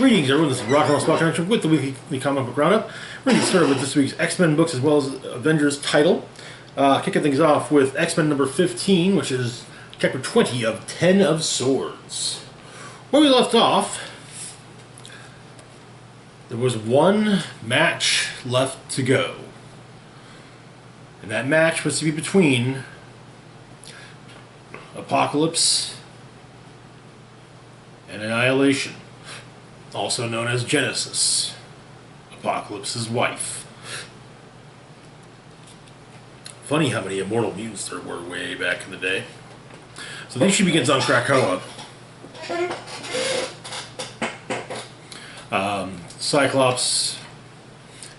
Greetings everyone, this is Rock and Roll Spell Connection with the weekly comic book roundup. We're going to get started with this week's X-Men books as well as Avengers title. Kicking things off with X-Men number 15, which is chapter 20 of 10 of Swords. Where we left off, there was one match left to go. And that match was to be between Apocalypse and Annihilation, also known as Genesis, Apocalypse's wife. Funny how many immortal mutants there were way back in the day. So the issue begins on Krakoa. Cyclops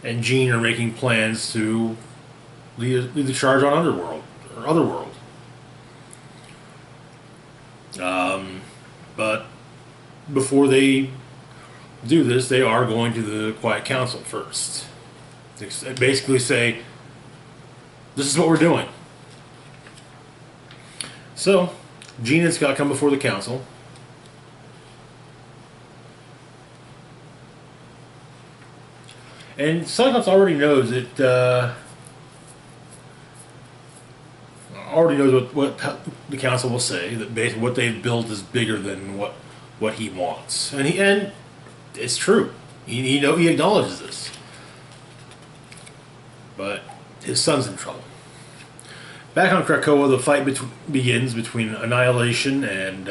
and Jean are making plans to lead the charge on Otherworld. But before they do this, they are going to the Quiet Council first. They basically say, this is what we're doing. So, Jean and Scott come before the council. And Cyclops already knows that, what the council will say, that basically what they've built is bigger than what he wants. And it's true. He acknowledges this. But his son's in trouble. Back on Krakoa, the fight begins between Annihilation and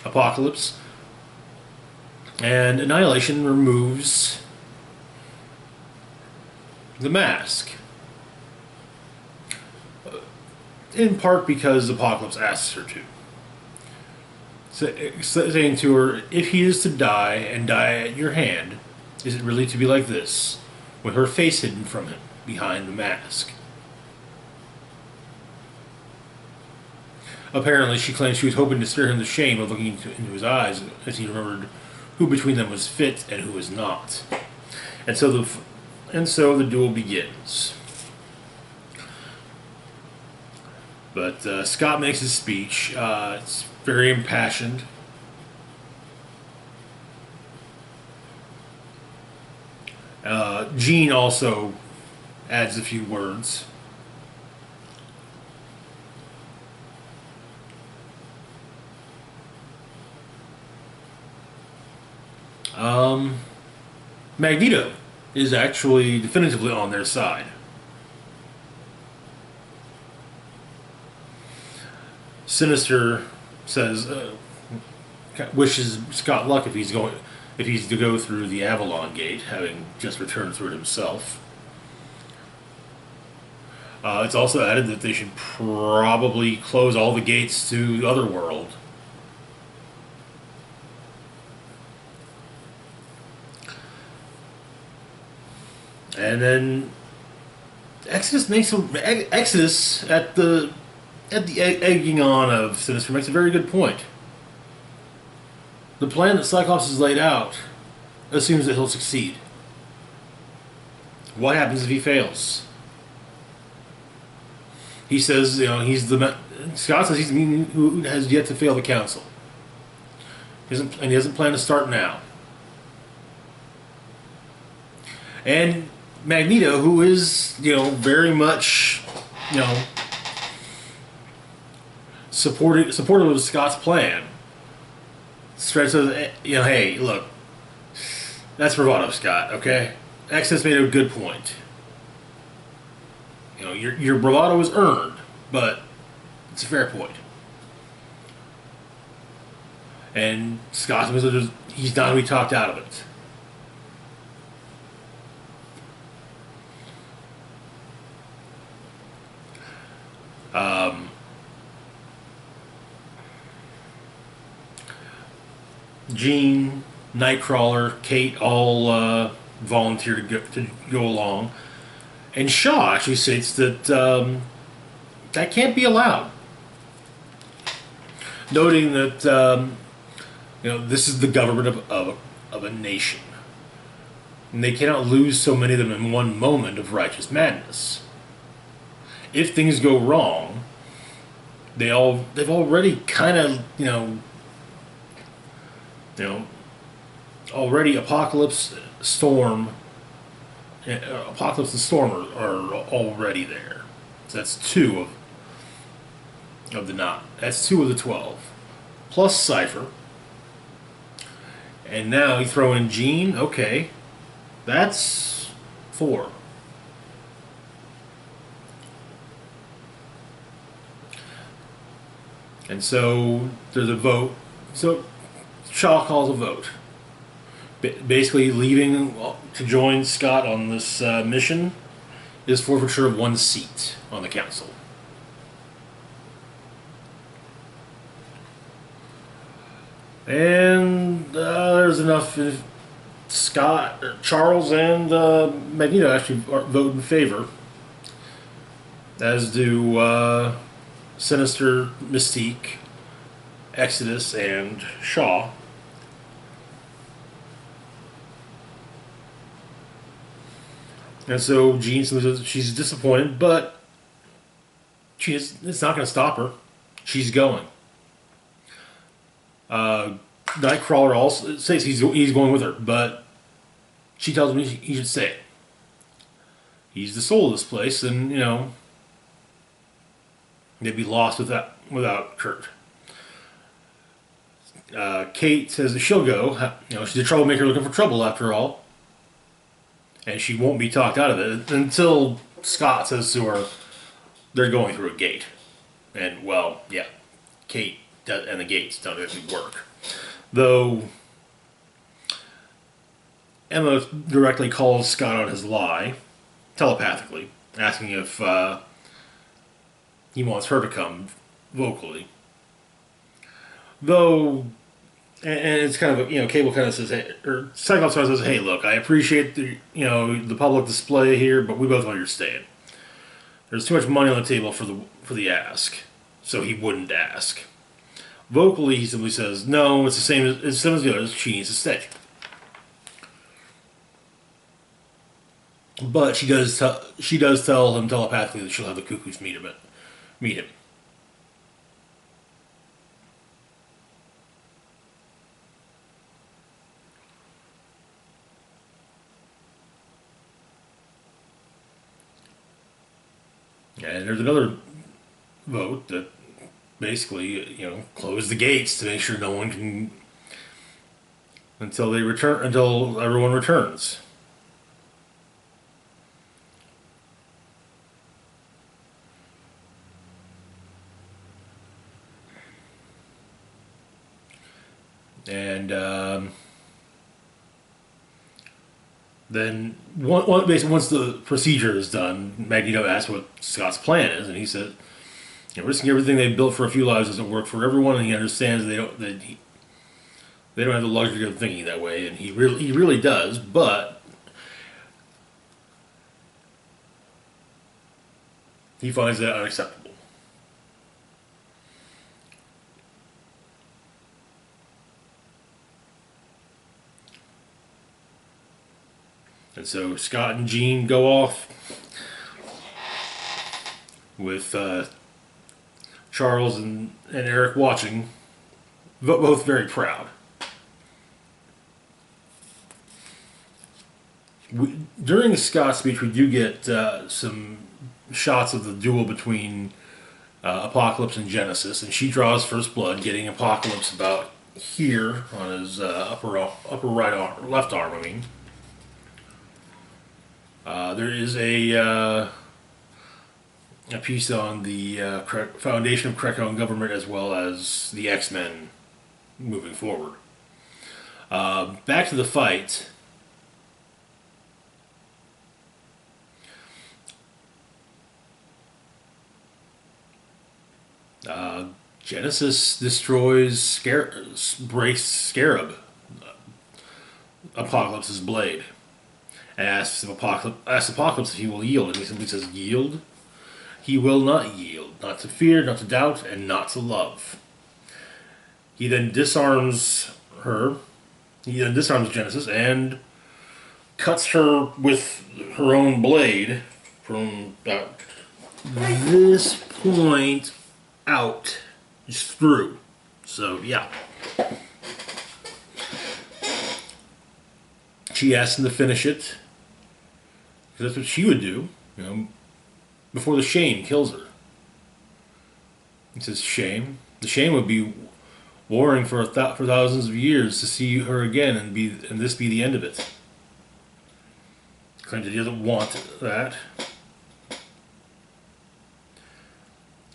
Apocalypse. And Annihilation removes the mask. In part because Apocalypse asks her to. Saying to her, if he is to die and die at your hand, is it really to be like this, with her face hidden from him behind the mask? Apparently, she claims she was hoping to spare him the shame of looking into his eyes as he remembered who between them was fit and who was not. And so the duel begins. But Scott makes his speech. It's very impassioned. Jean also adds a few words. Magneto is actually definitively on their side. Sinister says, wishes Scott luck if he's to go through the Avalon Gate, having just returned through it himself. It's also added that they should probably close all the gates to Otherworld. And then Exodus at the egging on of Sinister makes a very good point. The plan that Cyclops has laid out assumes that he'll succeed. What happens if he fails? He says, Scott says he's the man who has yet to fail the council. He doesn't plan to start now. And Magneto, who is, very much, supportive of Scott's plan, says, hey, look, that's bravado, Scott, okay? Access made a good point. Your bravado is earned, but it's a fair point. And Scott was he's not to be talked out of it. Jean, Nightcrawler, Kate all volunteer to go along, and Shaw actually states that that can't be allowed, noting that this is the government of a nation, and they cannot lose so many of them in one moment of righteous madness. If things go wrong, they've already kind of already Apocalypse, Storm, Apocalypse and Storm are already there. So that's two of the nine. That's two of the 12, plus Cypher. And now you throw in Jean. Okay, that's four. And so there's a vote. So Shaw calls a vote. Basically, leaving to join Scott on this mission is forfeiture of one seat on the council. And there's enough. Scott, Charles, and Magneto actually vote in favor, as do Sinister, Mystique, Exodus, and Shaw. And so Jean says she's disappointed, but it's not going to stop her. She's going. Nightcrawler also says he's going with her, but she tells him he should stay. He's the soul of this place, and they'd be lost without Kurt. Kate says that she'll go. She's a troublemaker looking for trouble after all, and she won't be talked out of it until Scott says to her they're going through a gate, and Kate and the gates don't actually work. Though Emma directly calls Scott on his lie, telepathically, asking if he wants her to come vocally. Though, and it's kind of Cable kind of says, or Cyclops says, "Hey, look, I appreciate the public display here, but we both want you to stay. There's too much money on the table for the ask, so he wouldn't ask." Vocally, he simply says, "No, it's the same as the others. She needs to stay." But she does tell him telepathically that she'll have the Cuckoos meet him. And there's another vote that basically, close the gates to make sure no one can until everyone returns. And then basically once the procedure is done, Magneto asks what Scott's plan is, and he said, risking everything they've built for a few lives doesn't work for everyone, and he understands they don't have the luxury of thinking that way, and he really does, but he finds that unacceptable. And so Scott and Jean go off with Charles and Eric watching, both very proud. During Scott's speech, we do get some shots of the duel between Apocalypse and Genesis, and she draws first blood, getting Apocalypse about here on his upper right arm, left arm. I mean, there is a piece on the foundation of Krakow government as well as the X-Men moving forward. Back to the fight. Genesis breaks Scarab, Apocalypse's blade, and asks Apocalypse if he will yield, and he simply says, "Yield? He will not yield, not to fear, not to doubt, and not to love." He then disarms her. He then disarms Genesis and cuts her with her own blade from about this point out, just through. So yeah. She asks him to finish it, because that's what she would do, before the shame kills her. He says, shame? The shame would be warring for thousands of years to see her again and this be the end of it. Claims that he doesn't want that.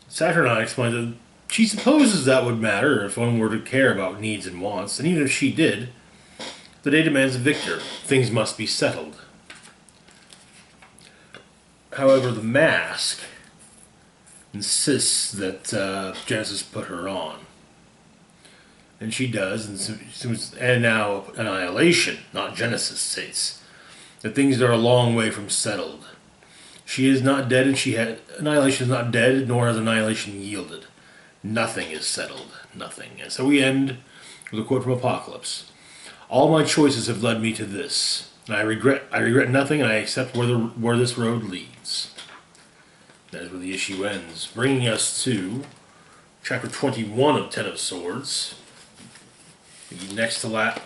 Saturnine explains that she supposes that would matter if one were to care about needs and wants, and even if she did, the day demands a victor. Things must be settled. However, the mask insists that Genesis put her on. And she does, and now Annihilation, not Genesis, states that things are a long way from settled. She is not dead, and Annihilation is not dead, nor has Annihilation yielded. Nothing is settled, nothing. And so we end with a quote from Apocalypse. All my choices have led me to this. And I regret nothing, and I accept where this road leads. That is where the issue ends, bringing us to chapter 21 of Ten of Swords. The next to last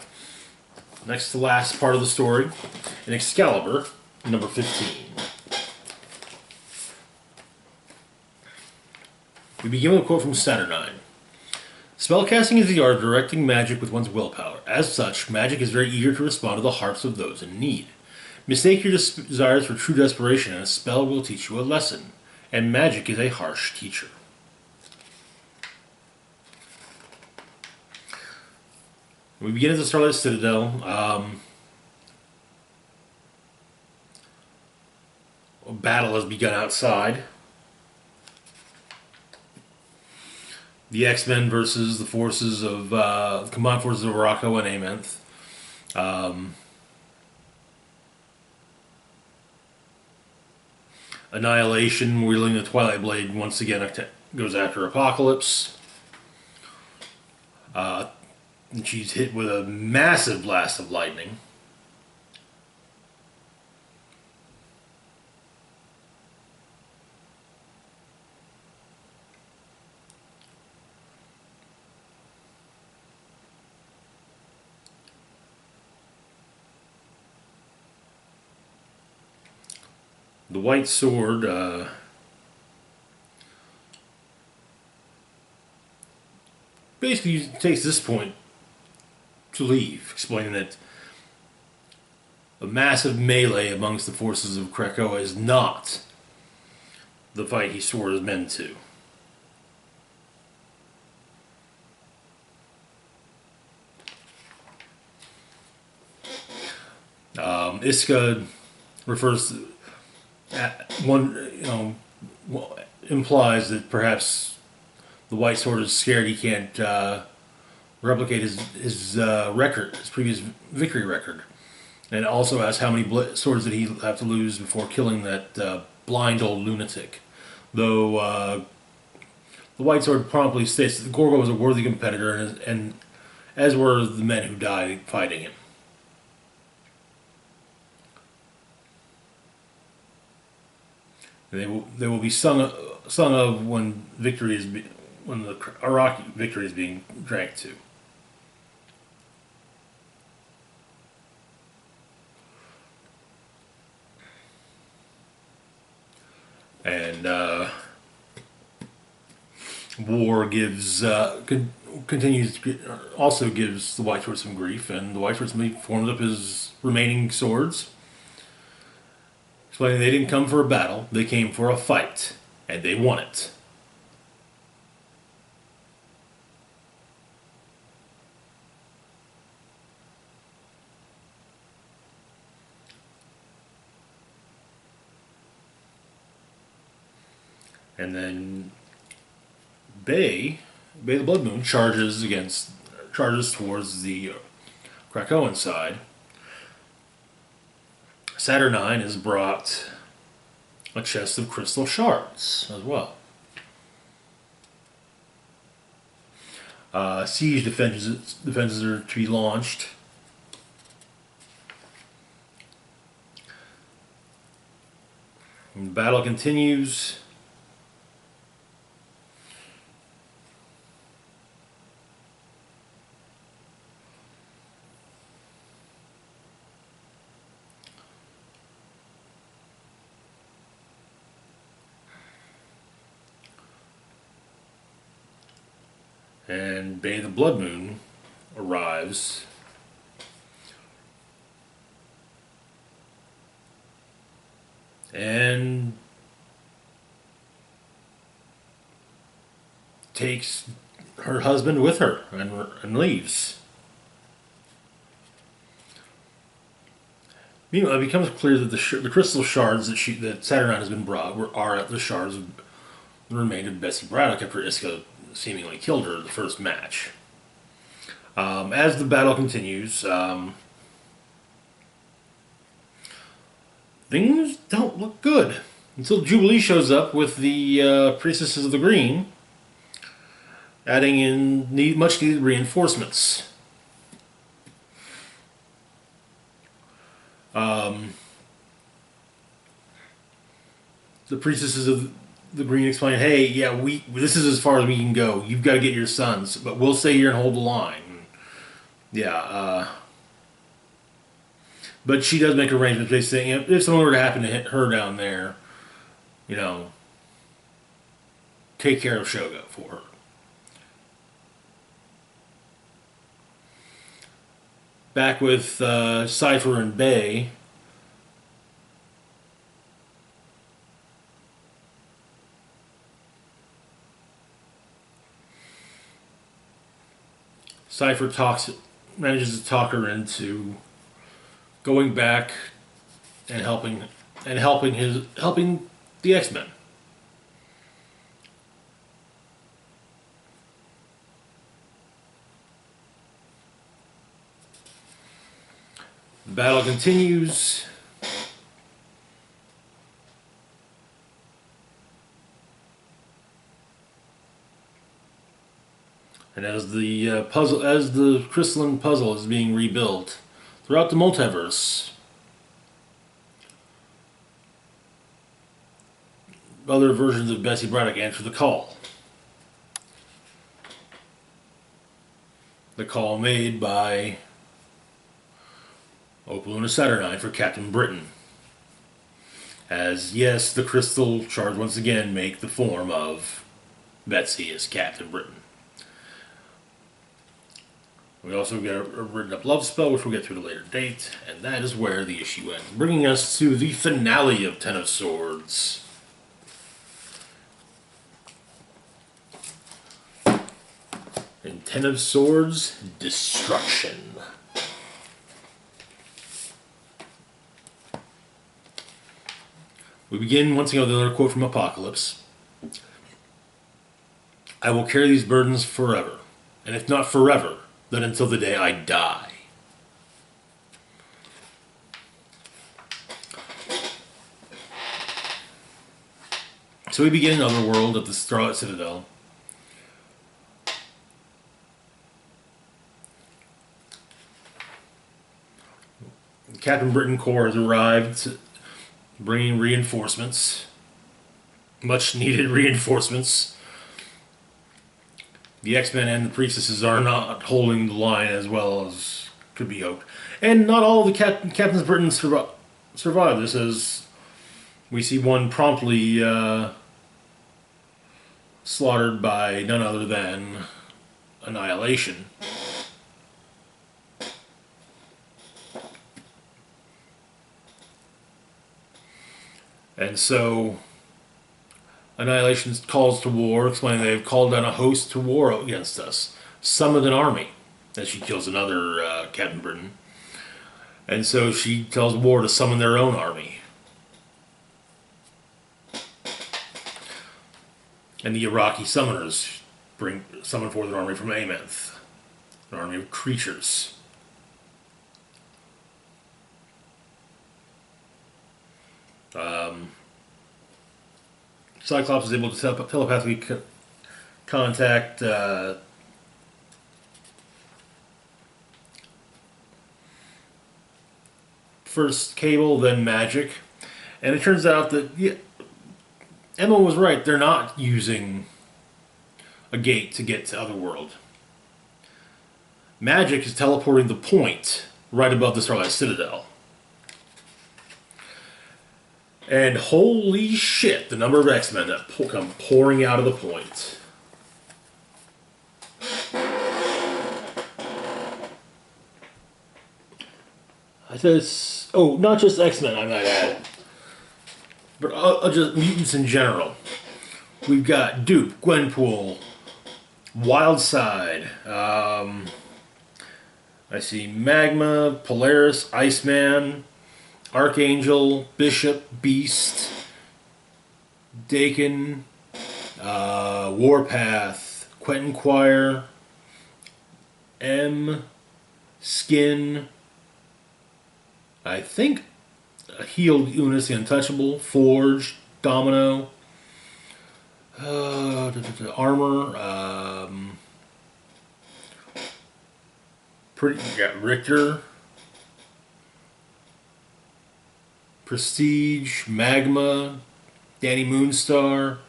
part of the story, in Excalibur, number 15. We begin with a quote from Saturnine. Spellcasting is the art of directing magic with one's willpower. As such, magic is very eager to respond to the hearts of those in need. Mistake your desires for true desperation, and a spell will teach you a lesson. And magic is a harsh teacher. We begin at the Starlight Citadel. A battle has begun outside. The X-Men versus the forces of the combined forces of Rocco and Amenth. Annihilation, wielding the Twilight Blade, once again goes after Apocalypse. And she's hit with a massive blast of lightning. The White Sword basically takes this point to leave, explaining that a massive melee amongst the forces of Krakoa is not the fight he swore his men to. Iska refers to implies that perhaps the White Sword is scared he can't replicate his record, his previous victory record, and also asks how many swords did he have to lose before killing that blind old lunatic. Though the White Sword promptly states that the Gorgo was a worthy competitor, and as were the men who died fighting him. They will be sung of when the Iraqi victory is being drank to. And war also gives the White Sword some grief, and the White Sword simply forms up his remaining swords, explaining they didn't come for a battle, they came for a fight, and they won it. And then Bay the Blood Moon charges towards the Krakoan side. Saturnine has brought a chest of crystal shards as well. Siege defenses are to be launched. And the battle continues. And Bay the Blood Moon arrives. And takes her husband with her and leaves. Meanwhile, it becomes clear that the crystal shards that Saturnine has been brought are the shards of the remains of Betsy Braddock after Iska seemingly killed her in the first match. As the battle continues, things don't look good until Jubilee shows up with the Priestesses of the Green, adding in much needed reinforcements. The Priestesses of the Green explain, hey, yeah, this is as far as we can go. You've got to get your sons, but we'll stay here and hold the line. Yeah, but she does make arrangements. They say, if something were to happen to hit her down there, take care of Shogo for her. Back with Cypher and Bay. Cypher manages to talk her into going back and helping the X-Men. The battle continues. And as the crystalline puzzle is being rebuilt throughout the multiverse, other versions of Betsy Braddock answer the call. The call made by Opaluna Saturnine for Captain Britain. As, yes, the crystal shards once again make the form of Betsy as Captain Britain. We also get a written up love spell, which we'll get to at a later date, and that is where the issue ends, bringing us to the finale of Ten of Swords. In Ten of Swords, Destruction. We begin once again with another quote from Apocalypse. I will carry these burdens forever, and if not forever, then until the day I die. So we begin another world at the Scarlet Citadel. Captain Britain Corps has arrived, bringing reinforcements. Much needed reinforcements. The X-Men and the Priestesses are not holding the line as well as could be hoped. And not all of the Captains of Britain survive this, as we see one promptly slaughtered by none other than Annihilation. And so Annihilation calls to war, explaining they have called down a host to war against us. Summoned an army. As she kills another Captain Britain. And so she tells war to summon their own army. And the Iraqi summoners summon forth an army from Amenth. An army of creatures. Cyclops is able to telepathically contact first Cable, then Magic, and it turns out that Emma was right. They're not using a gate to get to Otherworld. Magic is teleporting the point right above the Starlight Citadel. And holy shit, the number of X-Men that come pouring out of the point. I said it's... Oh, not just X-Men, I might add. But just mutants in general. We've got Dupe, Gwenpool, Wildside. I see Magma, Polaris, Iceman, Archangel, Bishop, Beast, Dakin, Warpath, Quentin Quire, M, Skin, I think Healed Unis the Untouchable, Forge, Domino, Armor, Richter, Prestige, Magma, Danny Moonstar,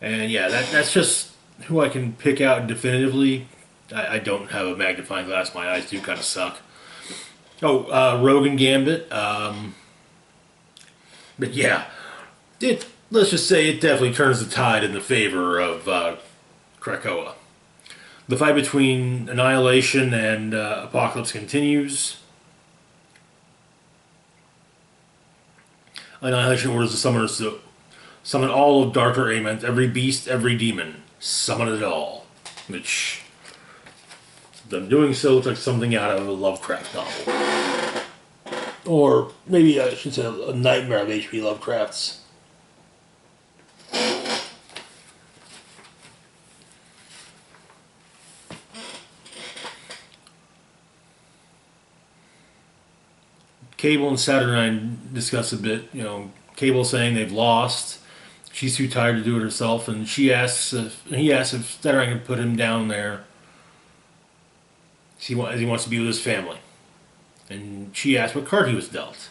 and yeah, that's just who I can pick out definitively. I don't have a magnifying glass. My eyes do kind of suck. Oh, Rogan Gambit. But yeah, let's just say it definitely turns the tide in the favor of Krakoa. The fight between Annihilation and Apocalypse continues. Annihilation orders the summoners to summon all of Darker Ament, every beast, every demon. Summon it all. Which, them doing so looks like something out of a Lovecraft novel. Or maybe I should say a nightmare of H.P. Lovecraft's. Cable and Saturnine discuss a bit. You know, Cable saying they've lost. She's too tired to do it herself, and he asks if Saturnine can put him down there. He wants to be with his family, and she asks what card he was dealt.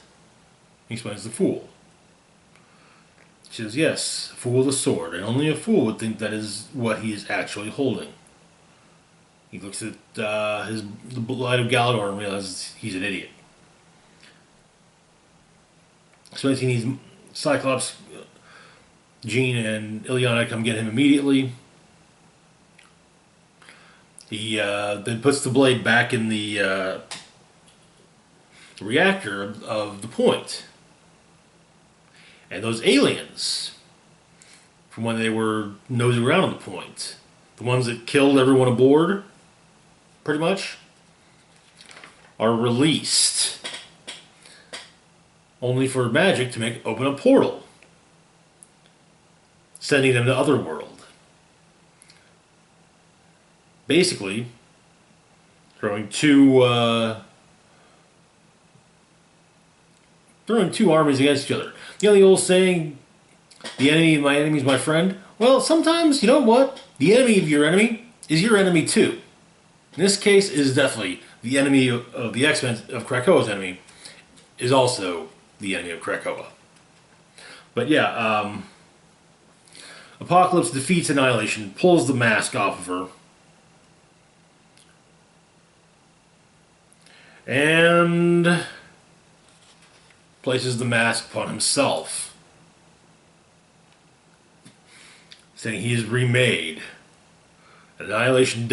He explains the Fool. She says, "Yes, a fool with a sword, and only a fool would think that is what he is actually holding." He looks at the Light of Galador and realizes he's an idiot. So he needs Cyclops, Jean, and Ilyana come get him immediately. He then puts the blade back in the reactor of the point. And those aliens, from when they were nosing around on the point, the ones that killed everyone aboard, pretty much, are released. Only for magic to open a portal, sending them to Otherworld. Basically, throwing two armies against each other. You know the old saying, "The enemy of my enemy is my friend." Well, sometimes, you know what? The enemy of your enemy is your enemy too. In this case, it is definitely the enemy of the X-Men, of Krakoa's enemy, is also the enemy of Krakoa. But yeah, Apocalypse defeats Annihilation, pulls the mask off of her, and places the mask upon himself, saying he is remade. Annihilation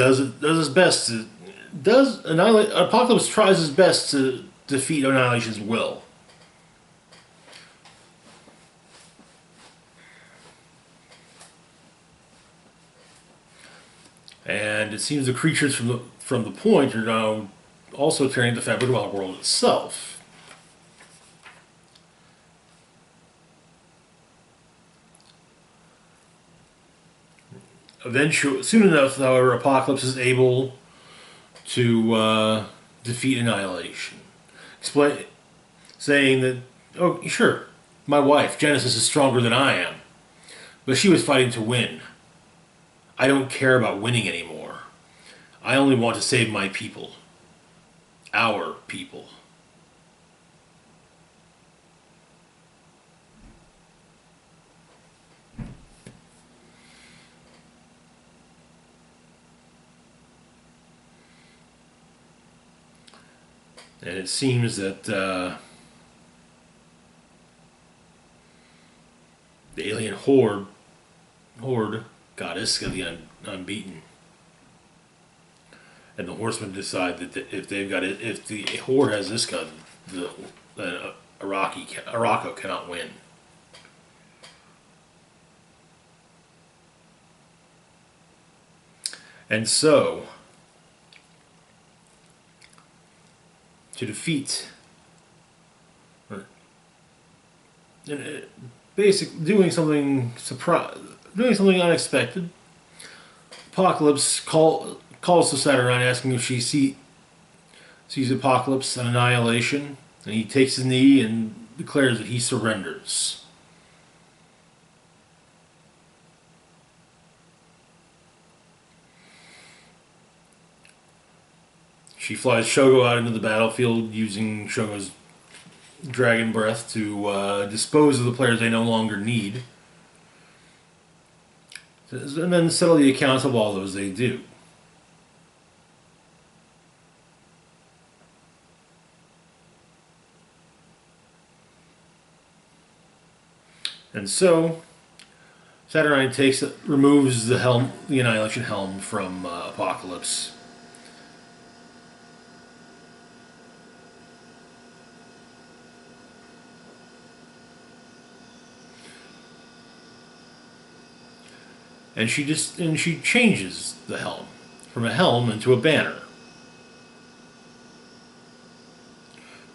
Apocalypse tries his best to defeat Annihilation's will. And it seems the creatures from the point are now also tearing the fabric of the world itself. Eventually, soon enough, however, Apocalypse is able to defeat Annihilation, saying that, "Oh, sure, my wife Genesis is stronger than I am, but she was fighting to win. I don't care about winning anymore. I only want to save my people. Our people." And it seems that the alien horde, got Iska the Unbeaten. And the Horsemen decide that if the Horde has this gun, then Arakko cannot win. And so, to defeat, doing something unexpected, Apocalypse calls to Saturnine asking if she sees Apocalypse and Annihilation, and he takes his knee and declares that he surrenders. She flies Shogo out into the battlefield using Shogo's dragon breath to dispose of the players they no longer need, and then settle the accounts of all those they do. And so, Saturnine removes the Annihilation Helm from Apocalypse. And she changes the helm from a helm into a banner,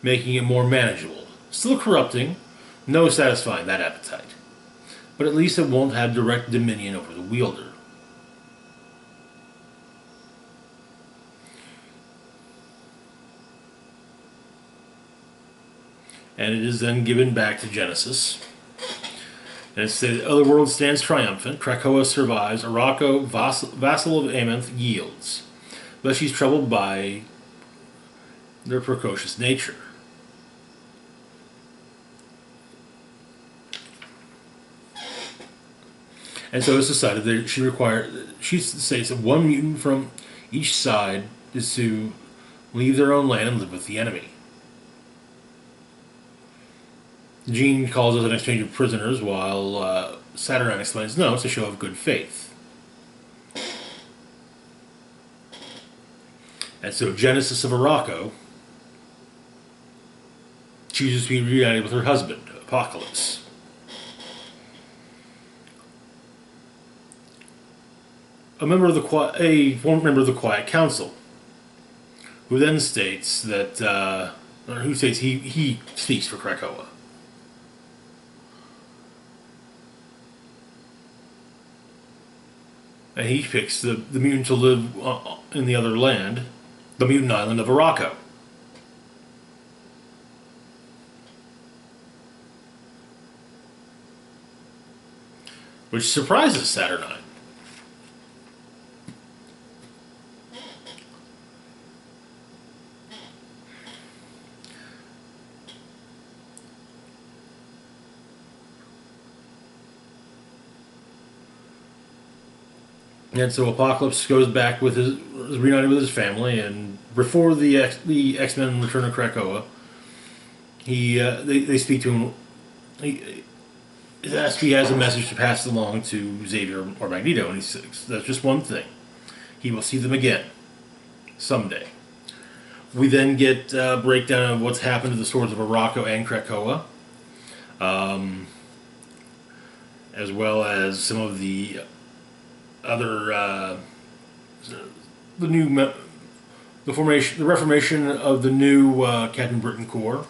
making it more manageable. Still corrupting, no satisfying that appetite, but at least it won't have direct dominion over the wielder. And it is then given back to Genesis. And it says, the other world stands triumphant. Krakoa survives. Arakko, vassal of Amenth, yields. But she's troubled by their precocious nature. And so it's decided that she states that one mutant from each side is to leave their own land and live with the enemy. Jean calls it an exchange of prisoners, while Saturnine explains, no, it's a show of good faith. And so Genesis of Arakko chooses to be reunited with her husband, Apocalypse. A former member of the Quiet Council, who then states that, he speaks for Krakoa. And he picks the mutant to live in the other land, the mutant island of Arakko. Which surprises Saturnine. And so Apocalypse goes back is reunited with his family, and before the X-Men return to Krakoa, they speak to him. He asks if he has a message to pass along to Xavier or Magneto, and he says that's just one thing: he will see them again someday. We then get a breakdown of what's happened to the swords of Arakko and Krakoa, as well as some of the other the reformation of the new Captain Britain Corps.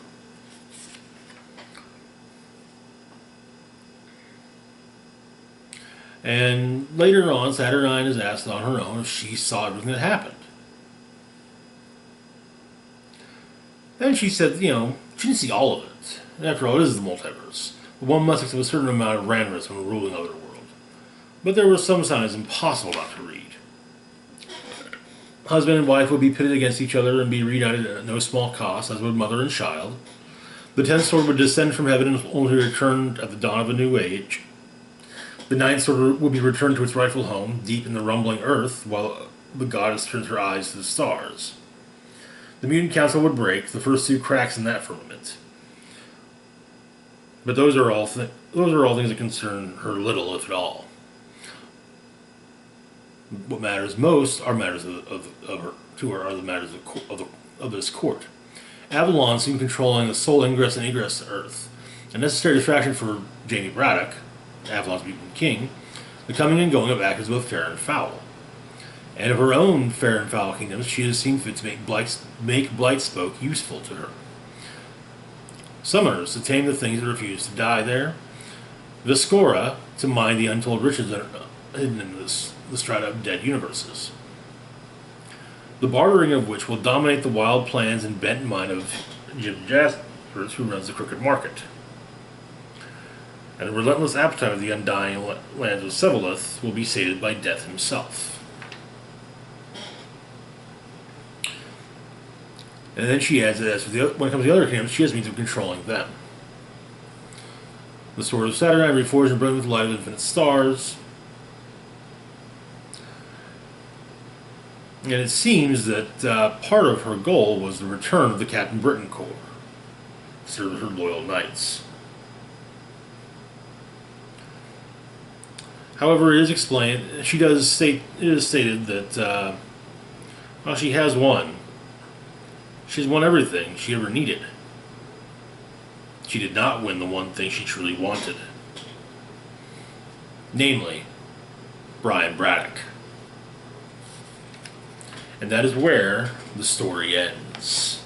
And later on, Saturnine is asked on her own if she saw everything that happened. And she said, she didn't see all of it. And after all, it is the multiverse. But one must accept a certain amount of randomness when ruling over the world. But there were some signs impossible not to read. Husband and wife would be pitted against each other and be reunited at no small cost, as would mother and child. The 10th sword would descend from heaven and only return at the dawn of a new age. The 9th sword would be returned to its rightful home, deep in the rumbling earth, while the goddess turns her eyes to the stars. The mutant council would break, the first 2 cracks in that firmament. But those are all things that concern her little, if at all. What matters most are matters of to her are the matters of this court. Avalon seemed controlling the sole ingress and egress to Earth. A necessary distraction for Jamie Braddock, Avalon's mutant king, the coming and going of actors both fair and foul. And of her own fair and foul kingdoms, she has seen fit to make Blightspoke useful to her. Summoners to tame the things that refuse to die there. Viscora to mine the untold riches that are hidden in the strata of dead universes. The bartering of which will dominate the wild plans and bent mind of Jim Jaspers, who runs the Crooked Market. And the relentless appetite of the undying lands of Sevolith will be sated by Death himself. And then she adds that when it comes to the other kingdoms, she has means of controlling them. The sword of Saturn reforged and brilliant with the light of infinite stars. And it seems that part of her goal was the return of the Captain Britain Corps to serve her loyal knights. However, it is explained, it is stated that, well, she has won. She's won everything she ever needed. She did not win the one thing she truly wanted. Namely, Brian Braddock. And that is where the story ends.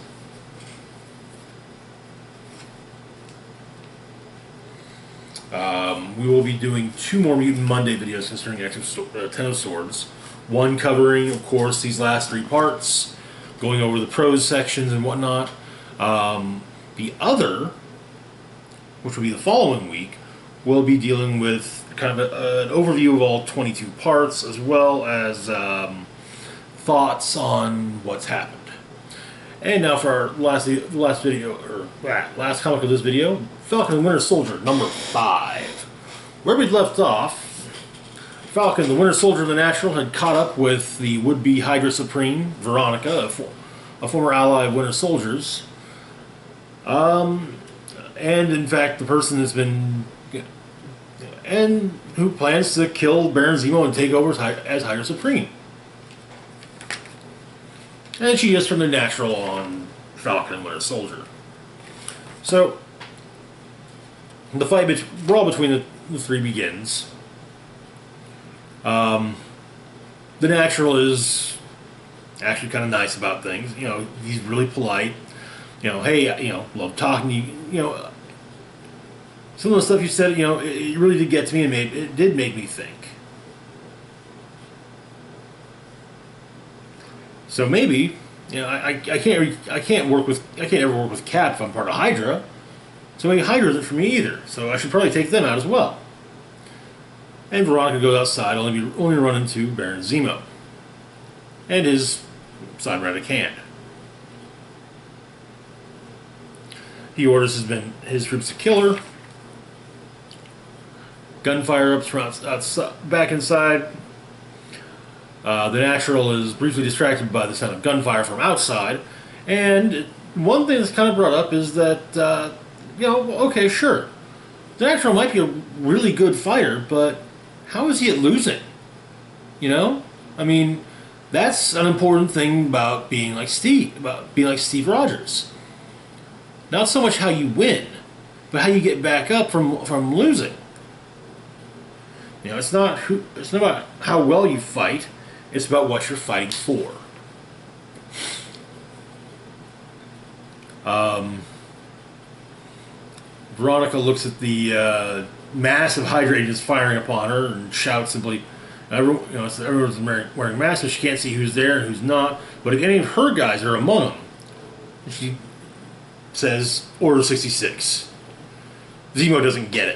We will be doing 2 more Mutant Monday videos concerning Ten of Swords. One covering, of course, these last 3 parts, going over the prose sections and whatnot. The other, which will be the following week, will be dealing with kind of an overview of all 22 parts, as well as thoughts on what's happened. And now for our last comic of this video, Falcon and Winter Soldier number 5. Where we left off, Falcon, the Winter Soldier of the Natural, had caught up with the would-be Hydra Supreme, Veronica, a former ally of Winter Soldier's. And in fact, the person that's been... and who plans to kill Baron Zemo and take over as Hydra Supreme. And she is from the Natural on Falcon and Winter Soldier. So, the brawl between the 3 begins. The Natural is actually kind of nice about things. You know, he's really polite. You know, hey, you know, love talking to you. You know, some of the stuff you said, you know, it really did get to me, and it did make me think. So maybe, you know, I can't ever work with Cap if I'm part of Hydra. So maybe Hydra isn't for me either. So I should probably take them out as well. And Veronica goes outside, only run into Baron Zemo and his cybernetic hand. He orders his troops to kill her. Gunfire up from back inside. The Natural is briefly distracted by the sound of gunfire from outside. And one thing that's kind of brought up is that, you know, okay, sure. The Natural might be a really good fighter, but how is he at losing? You know? I mean, that's an important thing about being like Steve Rogers. Not so much how you win, but how you get back up from losing. You know, it's not about how well you fight, it's about what you're fighting for. Veronica looks at the massive Hydra agents firing upon her and shouts simply, everyone's wearing masks, so she can't see who's there and who's not, but if any of her guys are among them, she says, Order 66. Zemo doesn't get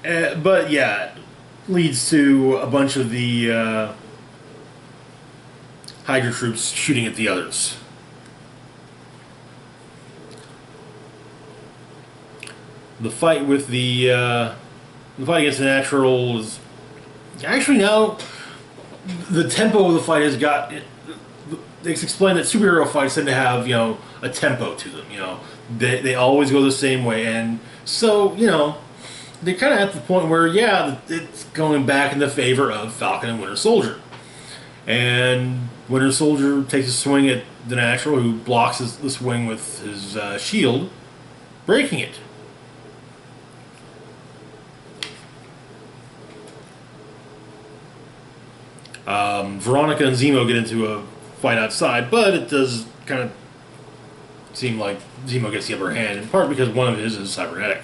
it. But yeah, it leads to a bunch of the Hydra troops shooting at the others. The fight against the Natural is actually now the tempo of the fight has got. It's explained that superhero fights tend to have, you know, a tempo to them. You know, they always go the same way, and so, you know, they're kind of at the point where, yeah, it's going back in the favor of Falcon and Winter Soldier. And Winter Soldier takes a swing at the Natural, who blocks the swing with his shield, breaking it. Veronica and Zemo get into a fight outside, but it does kind of seem like Zemo gets the upper hand, in part because one of his is cybernetic.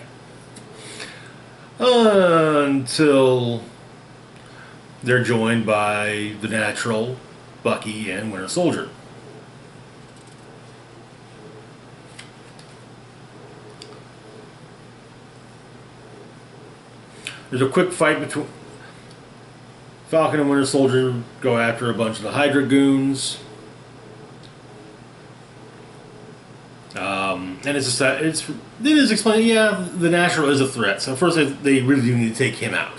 Until they're joined by the Natural, Bucky, and Winter Soldier. There's a quick fight between Falcon and Winter Soldier. Go after a bunch of the Hydra goons. And it is explained, yeah, the Natural is a threat. So first they really do need to take him out.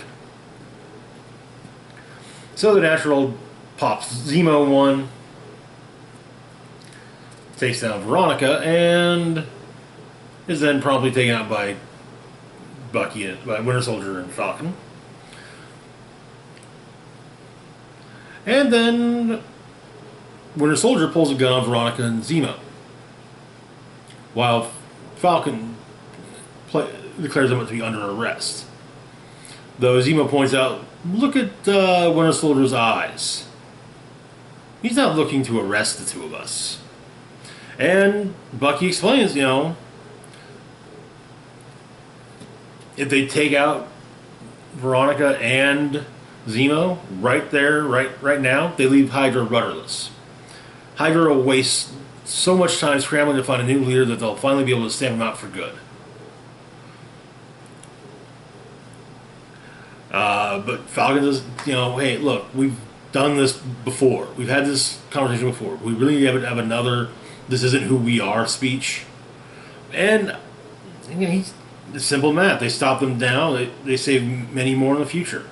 So the Natural pops Zemo one, takes down Veronica, and is then promptly taken out by Bucky, by Winter Soldier and Falcon. And then Winter Soldier pulls a gun on Veronica and Zemo, while Falcon declares them to be under arrest. Though Zemo points out, look at Winter Soldier's eyes. He's not looking to arrest the two of us. And Bucky explains, if they take out Veronica and Zemo right there, right now, they leave Hydra rudderless. Hydra will waste so much time scrambling to find a new leader that they'll finally be able to stamp him out for good. But Falcon does, hey, look, we've done this before. We've had this conversation before. We really need to have another "this isn't who we are" speech. And he's simple math. They stop them down. They save many more in the future.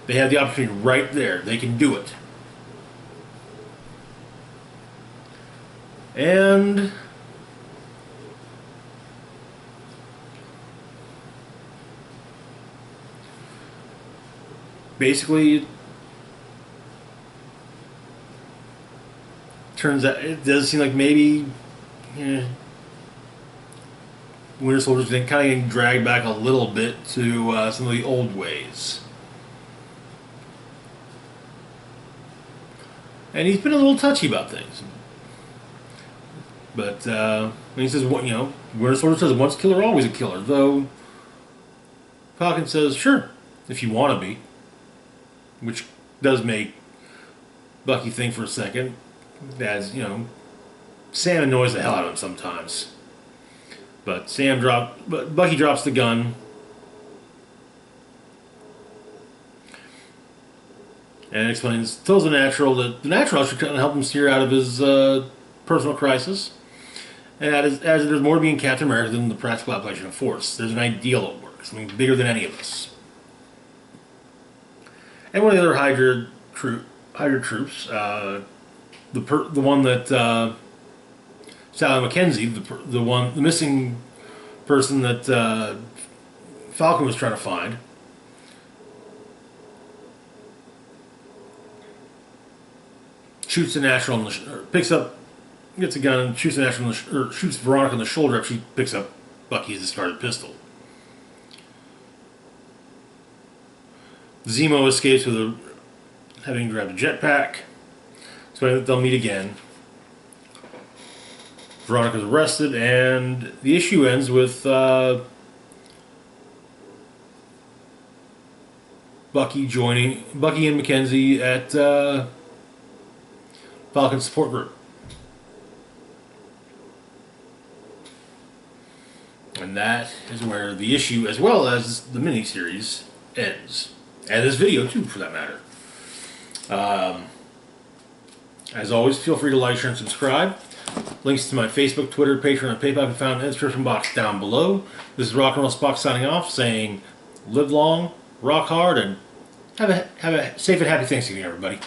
They have the opportunity right there. They can do it. And basically, it turns out it does seem like maybe Winter Soldier's been kind of getting dragged back a little bit to some of the old ways. And he's been a little touchy about things. But he says, Winter Soldier says, once a killer, always a killer. Though Falcon says, sure, if you want to be. Which does make Bucky think for a second. As, Sam annoys the hell out of him sometimes. But Bucky drops the gun. And tells the Natural that the Natural should help him steer out of his personal crisis. And as there's more to being Captain America than the practical application of force. There's an ideal that works. Bigger than any of us. And one of the other Hydra troops, the one that Sally McKenzie, the missing person that Falcon was trying to find, shoots the Natural gets a gun and shoots the Natural shoots Veronica in the shoulder after she picks up Bucky's discarded pistol. Zemo escapes with having grabbed a jetpack, so they'll meet again. Veronica's arrested, and the issue ends with Bucky and Mackenzie at Falcon's support group. And that is where the issue, as well as the miniseries, ends. And this video, too, for that matter. As always, feel free to like, share, and subscribe. Links to my Facebook, Twitter, Patreon, and PayPal can be found in the description box down below. This is Rock and Roll Spock signing off, saying live long, rock hard, and have a safe and happy Thanksgiving, everybody.